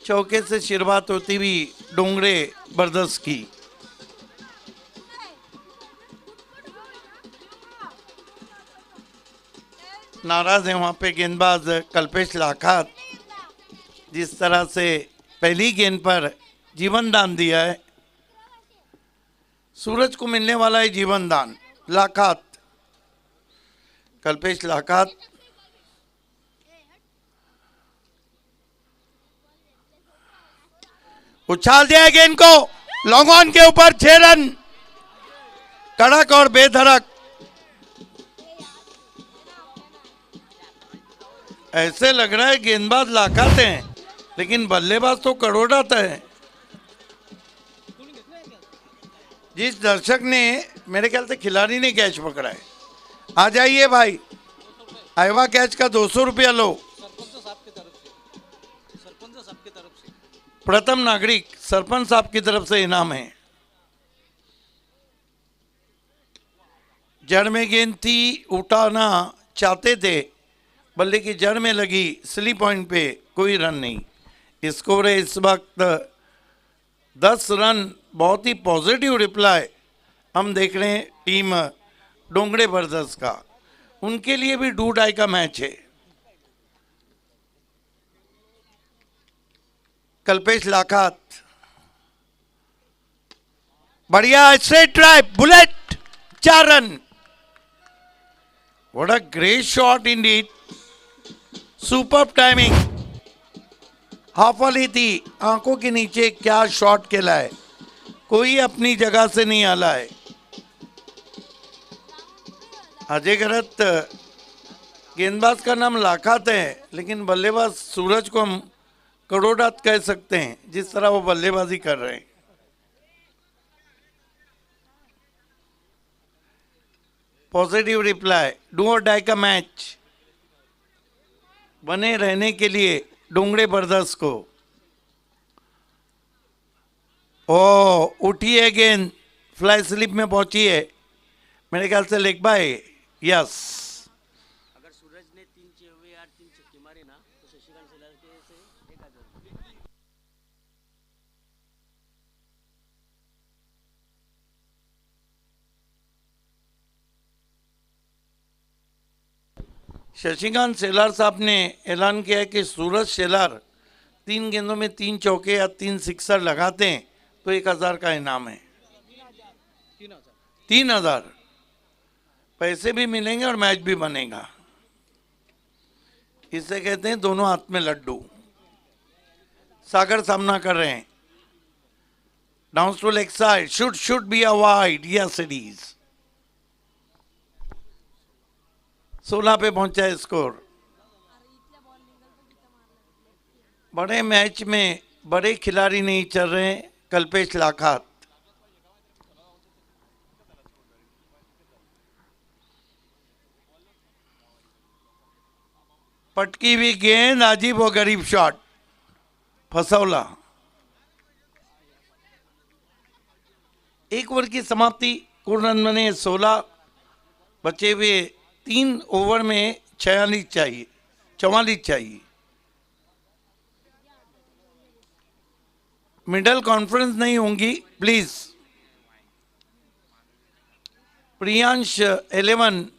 चौके से शुरुआत होती हुई डोंगरे बरदस की। नाराज है वहां पे गेंदबाज कल्पेश लाखात, जिस तरह से पहली गेंद पर जीवन दान दिया है। सूरज को मिलने वाला है जीवन दान। लाखात, कल्पेश लाखात उछाल दिया गेंद को, लॉन्ग ऑन के ऊपर 6 रन, कड़क और बेधड़क। ऐसे लग रहा है गेंदबाज लाखात हैं, लेकिन बल्लेबाज तो करोड़ात है। जिस दर्शक ने, मेरे ख्याल से खिलाड़ी ने कैच पकड़ा है, आ जाइए भाई, आयवा कैच का 200 रुपया लो। प्रथम नागरिक सरपंच साहब की तरफ से इनाम है। जड़ में गेंद थी, उठाना चाहते थे, बल्ले की जड़ में लगी, स्लिप पॉइंट पे कोई रन नहीं। स्कोर है इस वक्त 10 रन। बहुत ही पॉजिटिव रिप्लाई हम देख रहे हैं टीम डोंगरे बरदस का। उनके लिए भी डू डाई का मैच है। कल्पेश लाखात, बढ़िया straight drive, bullet, 4 run. What a great shot Indeed, super timing. Half वाली थी, आंखों के नीचे क्या शॉट खेला है, कोई अपनी जगह से नहीं आला है। अजय गरत गेंदबाज का नाम लाखात है, लेकिन बल्लेबाज सूरज को हम करोड़ात कह सकते हैं, जिस तरह वो बल्लेबाजी कर रहे हैं। पॉजिटिव रिप्लाई, डू और डाई का मैच बने रहने के लिए डोंगरे बरदस को। ओ, उठी है गेंद, फ्लाई स्लिप में पहुंची है, मेरे ख्याल से लेग बाय। यस, अगर सूरज ने 3 हुए या 3 छक्के मारे ना तो शशिकांत सेलार के से 1 आ जाएगा। शशिकांत शेलार साहब ने ऐलान किया है कि सूरज शेलार 3 गेंदों में 3 चौके या 3 सिक्सर लगाते हैं तो 1000 का इनाम है। 3000 पैसे भी मिलेंगे और मैच भी बनेगा। इसे कहते हैं दोनों हाथ में लड्डू। सागर सामना कर रहे हैं, down to leg side, should be a wide. Yes it is. 16 पे पहुंचा है स्कोर। बड़े मैच में बड़े खिलाड़ी नहीं चल रहे हैं। कल्पेश लाखात, पटकी हुई गेंद, अजीब व गरीब शॉट, फसौला। एक ओवर की समाप्ति, कुल रन बने 16, बचे हुए 3 ओवर में 44 चाहिए, 44 चाहिए। मिडल कॉन्फ्रेंस नहीं होंगी प्लीज। प्रियांश 11,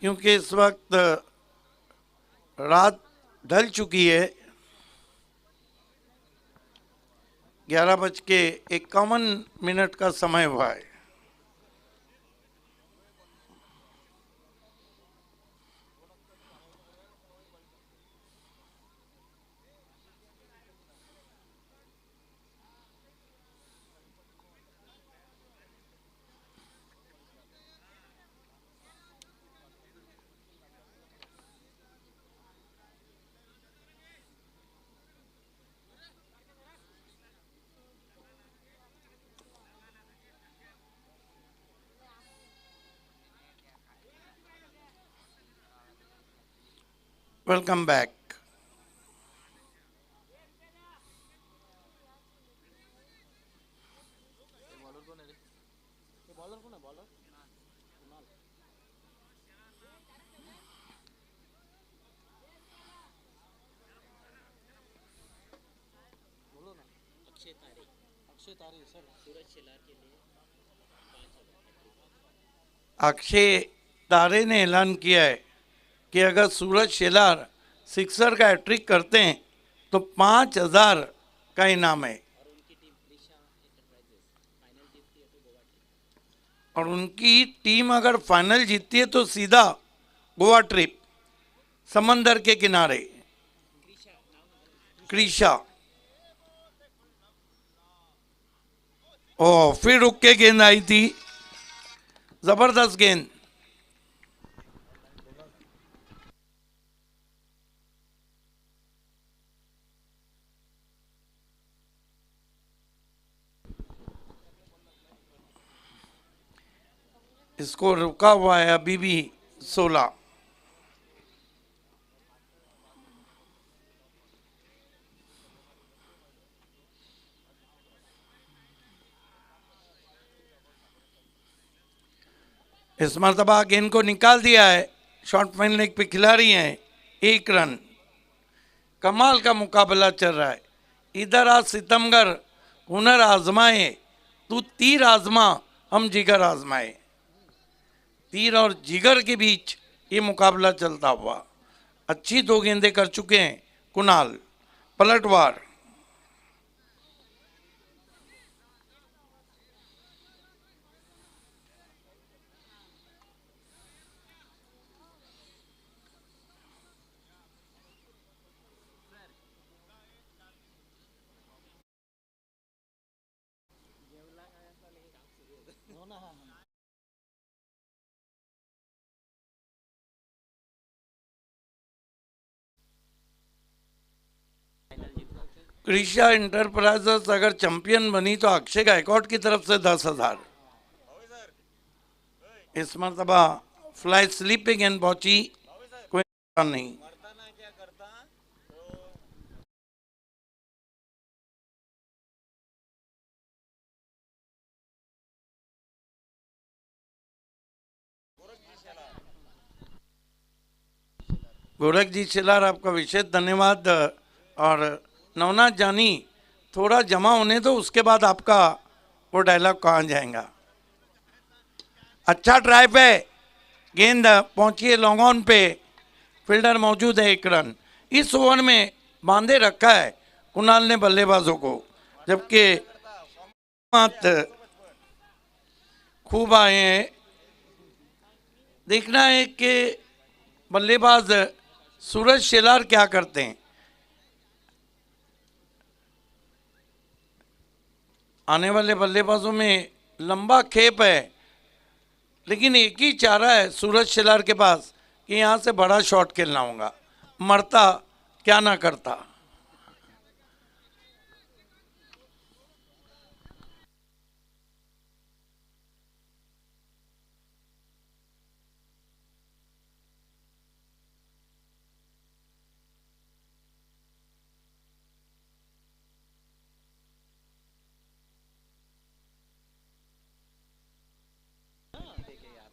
क्योंकि इस वक्त रात ढल चुकी है, 11:51 का समय हुआ है। Welcome back. अक्षय तारे ने ऐलान किया है कि अगर सूरज शेलार सिक्सर का हैट्रिक करते हैं तो 5,000 का इनाम है, और उनकी टीम अगर फाइनल जीतती है तो सीधा गोवा ट्रिप, समंदर के किनारे, क्रीशा। ओ फिर रुक के गेंद आई थी, जबरदस्त गेंद। इसको रुका हुआ है अभी भी 16। इस मरतबा गेंद को निकाल दिया है, शॉर्ट फाइन लेग पे खिलाड़ी हैं, 1 रन। कमाल का मुकाबला चल रहा है। इधर आज सितमगर, हुनर आजमाए, तू तीर आजमा, हम जिगर आजमाए। तीर और जिगर के बीच ये मुकाबला चलता हुआ। अच्छी 2 गेंदें कर चुके हैं कुणाल। पलटवार, क्रिशा इंटरप्राइजेस अगर चैंपियन बनी तो अक्षय गायकवाड की तरफ से 10,000। इस मरतबा फ्लाई स्लिप पे गेंद पहुंची, कोई नहीं। गोरख जी शेलार, आपका विशेष धन्यवाद। और नवनाथ जानी, थोड़ा जमा होने दो, उसके बाद आपका वो डायलॉग कहाँ जाएगा। अच्छा ड्राइव है, गेंद पहुंची है लॉन्ग ऑन पे, फील्डर मौजूद है, 1 रन। इस ओवर में बांधे रखा है कुणाल ने बल्लेबाजों को, जबकि खूब आए हैं। देखना है कि बल्लेबाज सूरज शेलार क्या करते हैं। आने वाले बल्लेबाजों में लंबा खेप है, लेकिन एक ही चारा है सूरज शेलार के पास कि यहाँ से बड़ा शॉट खेलना होगा, मरता क्या ना करता।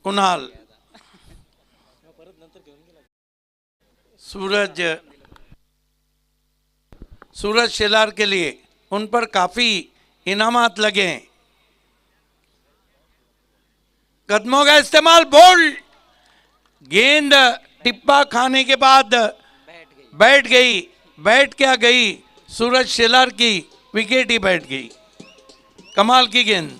कुणाल, सूरज शेलार के लिए उन पर काफी इनामात लगे हैं। कदमों का इस्तेमाल, बोल्ड, गेंद टिप्पा खाने के बाद बैठ गई। बैठ क्या गई, सूरज शेलार की विकेट ही बैठ गई। कमाल की गेंद,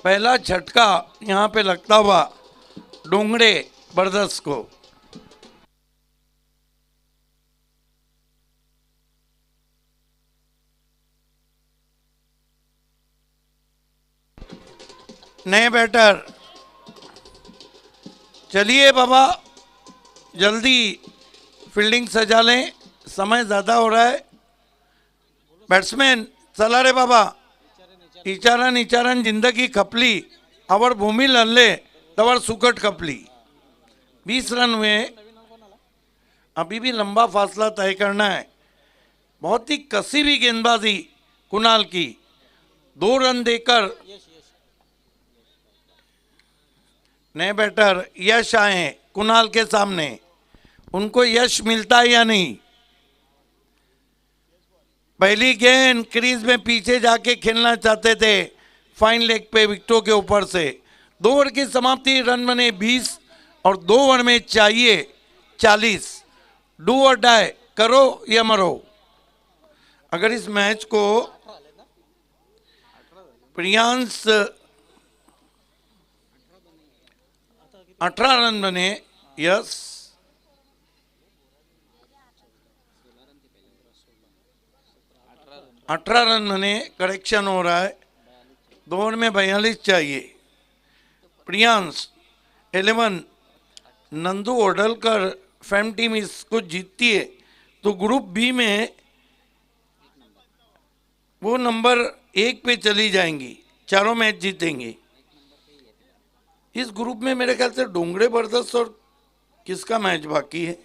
पहला झटका यहाँ पे लगता हुआ डोंगरे ब्रदर्स को। नए बैटर, चलिए बाबा जल्दी फील्डिंग सजा लें, समय ज़्यादा हो रहा है। बॅट्समॅन चला रे बाबा, इचारन इचारन जिंदगी खपली, अवर भूमि लल्ले तवर सुकट खपली। 20 रन हुए, अभी भी लंबा फासला तय करना है। बहुत ही कसी भी गेंदबाजी कुणाल की, 2 रन देकर नए बैटर यश आए कुणाल के सामने, उनको यश मिलता है या नहीं। पहली गेंद क्रीज में पीछे जाके खेलना चाहते थे, फाइन लेग पे विकेटों के ऊपर से। 2 ओवर की समाप्ति, रन बने 20 और 2 ओवर में चाहिए 40। डू और डाई, करो या मरो। अगर इस मैच को प्रियांश 18 रन बने, यस 18 रन बने, करेक्शन हो रहा है। 2 ओवर में 42 चाहिए। प्रियांश 11, नंदू ओडलकर फैम टीम इसको जीतती है तो ग्रुप बी में वो नंबर 1 पे चली जाएंगी, चारों मैच जीतेंगे। इस ग्रुप में मेरे ख्याल से डोंगरे ब्रदर्स और किसका मैच बाकी है,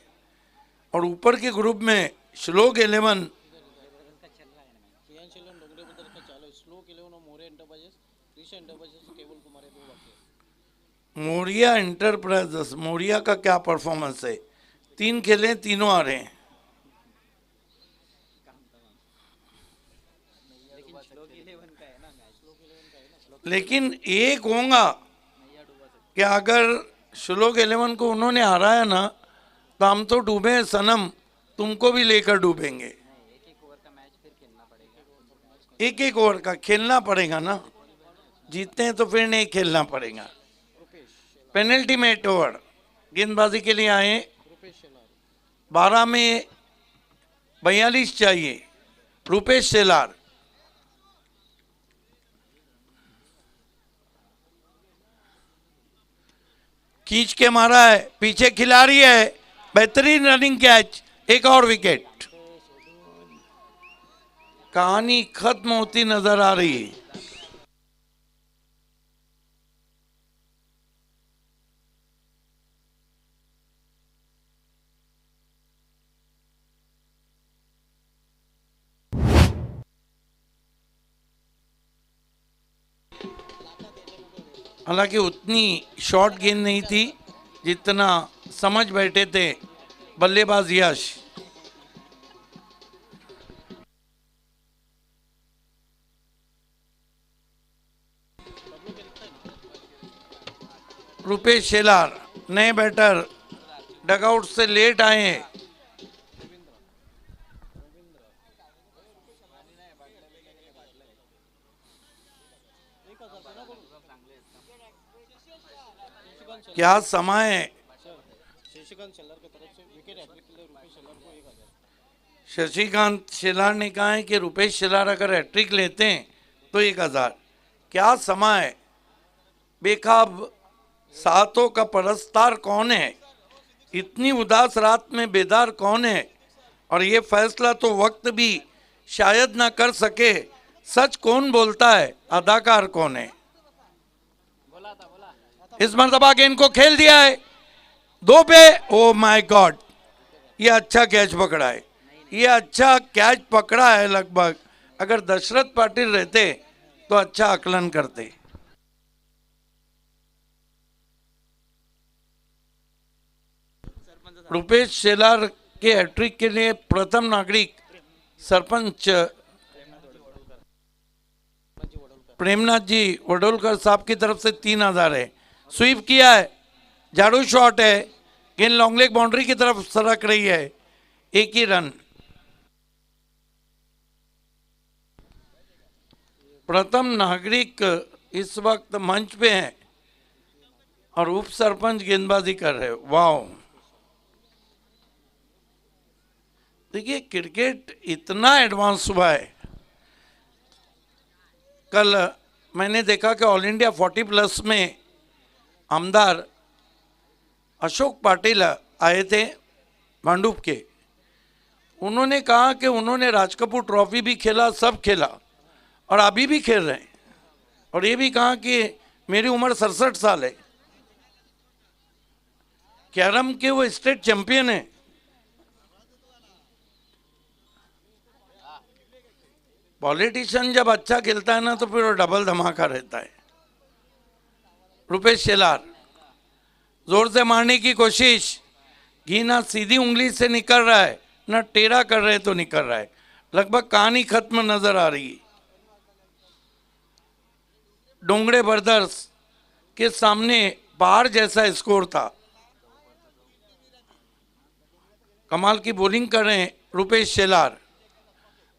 और ऊपर के ग्रुप में श्लोक 11, मोरिया एंटरप्राइजेस, मोरिया का क्या परफॉर्मेंस है। 3 खेले, तीनों आ रहे हैं। लेकिन एक होगा कि अगर श्लोक 11 को उन्होंने हराया ना तो हम तो डूबे सनम, तुमको भी लेकर डूबेंगे। एक ओवर का खेलना पड़ेगा ना, जीतते हैं तो फिर नहीं खेलना पड़ेगा। पेनल्टी में 8 ओवर गेंदबाजी के लिए आए, 12 में 42 चाहिए। रुपेश शेलार, खींच के मारा है, पीछे खिलाड़ी है, बेहतरीन रनिंग कैच, एक और विकेट। कहानी खत्म होती नजर आ रही है। हालांकि उतनी शॉर्ट गेंद नहीं थी जितना समझ बैठे थे बल्लेबाज यश। रुपेश शेलार नए बैटर, डगआउट से लेट आए हैं। क्या समय है, शशिकांत शेलार ने कहा है कि रुपेश शेलार अगर हैट्रिक लेते हैं तो 1000। क्या समय, बेखाब सातों का परस्तार कौन है, इतनी उदास रात में बेदार कौन है, और ये फैसला तो वक्त भी शायद ना कर सके, सच कौन बोलता है, अदाकार कौन है। इस मर्तबा गेंद को खेल दिया है 2 पे। ओ माय गॉड, ये अच्छा कैच पकड़ा है, ये अच्छा कैच पकड़ा है। लगभग अगर दशरथ पाटिल रहते तो अच्छा आकलन करते। रुपेश शेलार के हैट्रिक के लिए प्रथम नागरिक सरपंच प्रेमनाथ जी वडोलकर साहब की तरफ से 3000 है। स्वीप किया है, झाड़ू शॉट है, गेंद लॉन्ग लेग बाउंड्री की तरफ सरक रही है, 1 ही रन। प्रथम नागरिक इस वक्त मंच पे हैं और उप सरपंच गेंदबाजी कर रहे हैं। वाह, देखिए क्रिकेट इतना एडवांस हुआ है। कल मैंने देखा कि ऑल इंडिया 40+ में आमदार अशोक पाटिल आए थे भांडुप के। उन्होंने कहा कि उन्होंने राज कपूर ट्रॉफी भी खेला, सब खेला और अभी भी खेल रहे हैं, और ये भी कहा कि मेरी उम्र 67 साल है। कैरम के वो स्टेट चैंपियन है। पॉलिटिशियन जब अच्छा खेलता है ना तो फिर वो डबल धमाका रहता है। रुपेश शेलार जोर से मारने की कोशिश, घी ना सीधी उंगली से निकल रहा है ना टेढ़ा कर रहे तो निकल रहा है। लगभग कहानी खत्म नजर आ रही है। डोंगरे ब्रदर्स के सामने पहाड़ जैसा स्कोर था। कमाल की बॉलिंग कर रहे हैं रुपेश शेलार।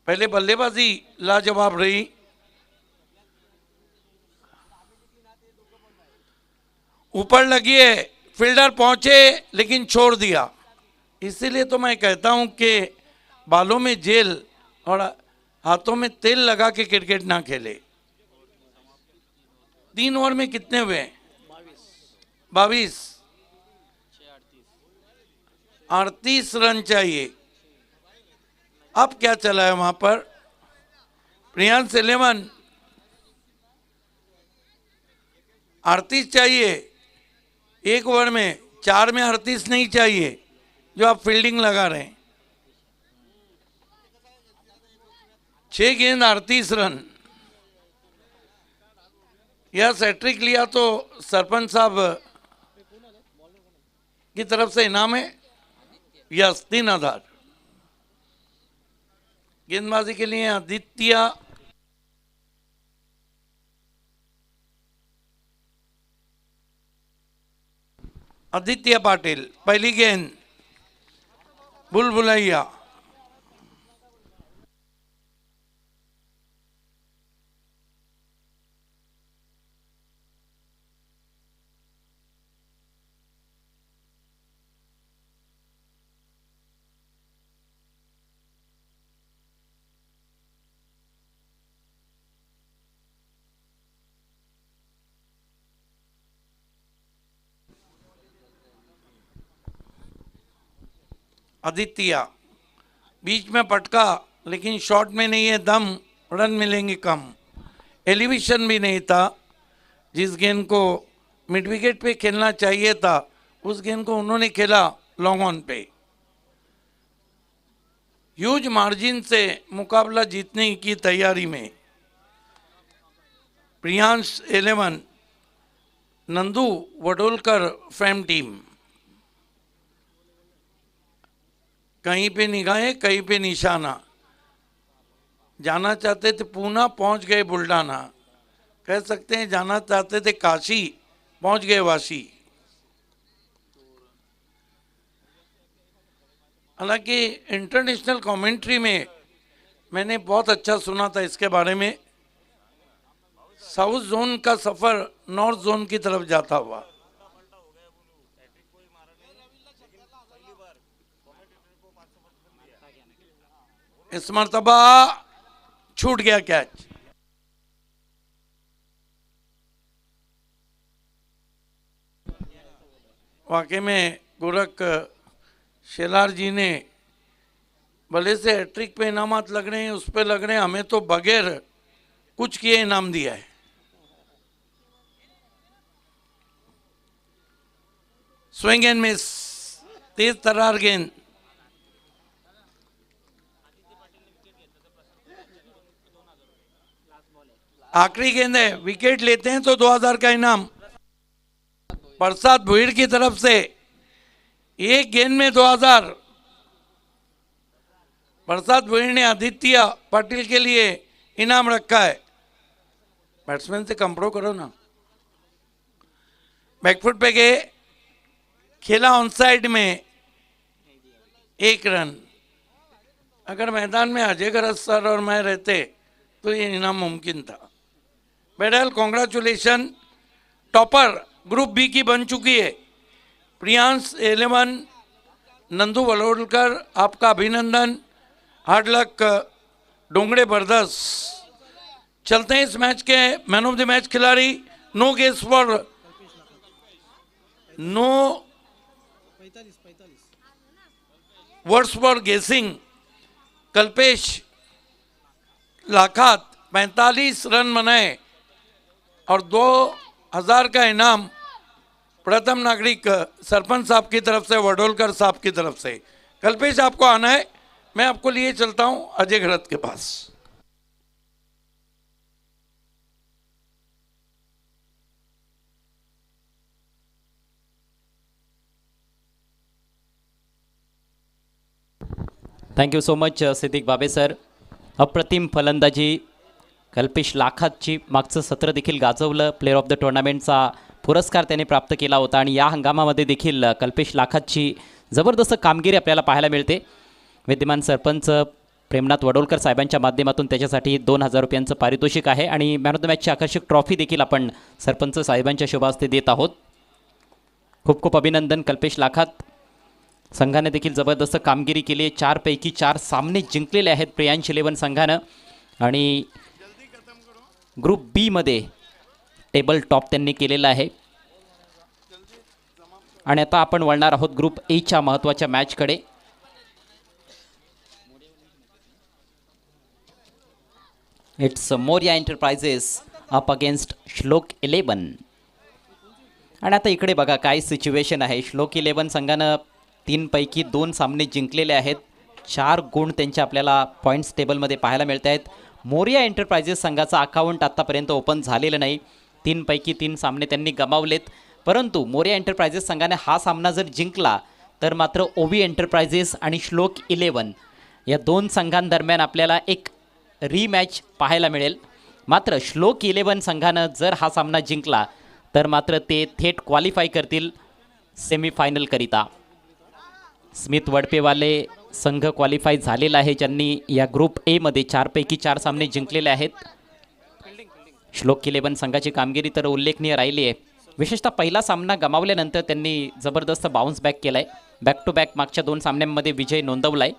पहले बल्लेबाजी लाजवाब रही। ऊपर लगी है, फील्डर पहुंचे लेकिन छोड़ दिया। इसीलिए तो मैं कहता हूं कि बालों में जेल और हाथों में तेल लगा के क्रिकेट ना खेले। 3 ओवर में कितने हुए? 22। 38 रन चाहिए। अब क्या चला है वहां पर? प्रियांश 11। 38 चाहिए 1 ओवर में, 4 में 38 नहीं चाहिए जो आप फील्डिंग लगा रहे हैं। 6 गेंद 38 रन। यह सेट्रिक लिया तो सरपंच साहब की तरफ से इनाम है। यस, 3000। गेंदबाजी के लिए आदित्य पाटिल। पहली गेंद बुलबुलैया। आदित्य बीच में पटका, लेकिन शॉट में नहीं है दम, रन मिलेंगे कम। एलिवेशन भी नहीं था। जिस गेंद को मिड विकेट पे खेलना चाहिए था उस गेंद को उन्होंने खेला लॉन्ग ऑन पे। ह्यूज मार्जिन से मुकाबला जीतने की तैयारी में प्रियांश 11, नंदू वडोलकर फेम टीम। कहीं पे निगाहें कहीं पे निशाना। जाना चाहते थे पूना, पहुंच गए बुल्डाना। कह सकते हैं जाना चाहते थे काशी, पहुंच गए वाशी। हालांकि इंटरनेशनल कमेंट्री में मैंने बहुत अच्छा सुना था इसके बारे में। साउथ जोन का सफर नॉर्थ जोन की तरफ जाता हुआ। इस मर्तबा छूट गया कैच। वाकई में गोरख शेलार जी ने भले से हैट्रिक पे इनामात लग रहे हैं, उस पे लग रहे हैं, हमें तो बगैर कुछ किए इनाम दिया है। स्विंग एंड मिस, तेज तरार गेंद, आखिरी गेंद है, विकेट लेते हैं तो 2000 का इनाम। प्रसाद भुईर की तरफ से एक गेंद में 2000। प्रसाद भुईर ने आदित्य पाटिल के लिए इनाम रखा है। बैट्समैन से कंप्रो करो ना। बैकफुट पे गए, खेला ऑन साइड में, 1 रन। अगर मैदान में अजय गरज सर और मैं रहते तो ये इनाम मुमकिन था। बहरहाल कॉन्ग्रेचुलेशन, टॉपर ग्रुप बी की बन चुकी है। प्रियांश 11, नंदू वलोडकर, आपका अभिनंदन, हार्ड लक डोंगरे ब्रदर्स। चलते हैं इस मैच के मैन ऑफ द मैच खिलाड़ी। No guess for no words for guessing. Kalpesh लाखात 45 रन बनाए और 2000 का इनाम प्रथम नागरिक सरपंच साहब की तरफ से, वडोलकर साहब की तरफ से। कल्पेश आपको आना है, मैं आपको लिए चलता हूं अजय घरत के पास। Thank you so much Siddique Babe sir. अप्रतिम फलंदाजी कल्पेश लाखातची मागचं सत्र देखील गाजवलं. प्लेअर ऑफ द टुर्नामेंटचा पुरस्कार त्याने प्राप्त केला होता आणि या हंगामामध्ये देखील कल्पेश लाखातची जबरदस्त कामगिरी आपल्याला पाहायला मिळते. विद्यमान सरपंच प्रेमनाथ वडोलकर साहेबांच्या माध्यमातून त्याच्यासाठी 2000 रुपयांचं पारितोषिक आहे आणि मॅन ऑफ द मॅचची आकर्षक ट्रॉफी देखील आपण सरपंच साहेबांच्या शुभ हस्ते देत आहोत. खूप खूप अभिनंदन कल्पेश लाखात. संघाने देखील जबरदस्त कामगिरी केली आहे. 4 पैकी 4 सामने जिंकलेले आहेत प्रियांश 11 संघानं आणि ग्रुप बी मध्ये टेबल टॉप त्यांनी केलेला आहे. आणि आता आपण वळणार आहोत ग्रुप ए च्या महत्त्वाच्या मॅचकडे. It's Moriya enterprises up against Shlok 11. आणि आता इकडे बघा काय सिच्युएशन आहे. श्लोक 11 संघानं 3 पैकी 2 सामने जिंकलेले आहेत. 4 गुण त्यांच्या आपल्याला पॉईंट्स टेबलमध्ये पाहायला मिळत आहेत. मोरिया एंटरप्राइजेस संघाचं अकाउंट आत्तापर्यंत ओपन झालेलं नाही. 3 पैकी 3 सामने त्यांनी गमावलेत. परंतु मोरिया एंटरप्राइजेस संघाने हा सामना जर जिंकला तर मात्र ओवी एंटरप्राइजेस आणि श्लोक 11 या 2 संघांदरम्यान आपल्याला एक रीमॅच पाहायला मिळेल. मात्र श्लोक 11 संघानं जर हा सामना जिंकला तर मात्र ते थेट क्वालिफाय करतील सेमीफायनलकरिता. स्मिथ वडपेवाले संघ क्वालिफाय झालेला आहे, ज्यांनी या ग्रुप ए मध्ये 4 पैकी 4 सामने जिंकलेले आहेत. श्लोक 11 संघाची कामगिरी तर उल्लेखनीय राहिली आहे. विशेषतः पहिला सामना गमावल्यानंतर त्यांनी जबरदस्त बाउन्स बॅक केलाय. बॅक टू बॅक मागच्या 2 सामन्यांमध्ये विजय नोंदवलाय.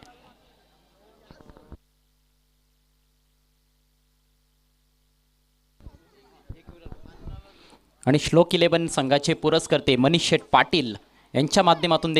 आणि श्लोक 11 संघाचे पुरस्कर्ते मनीष शेठ पाटील यांच्या माध्यमातून देखील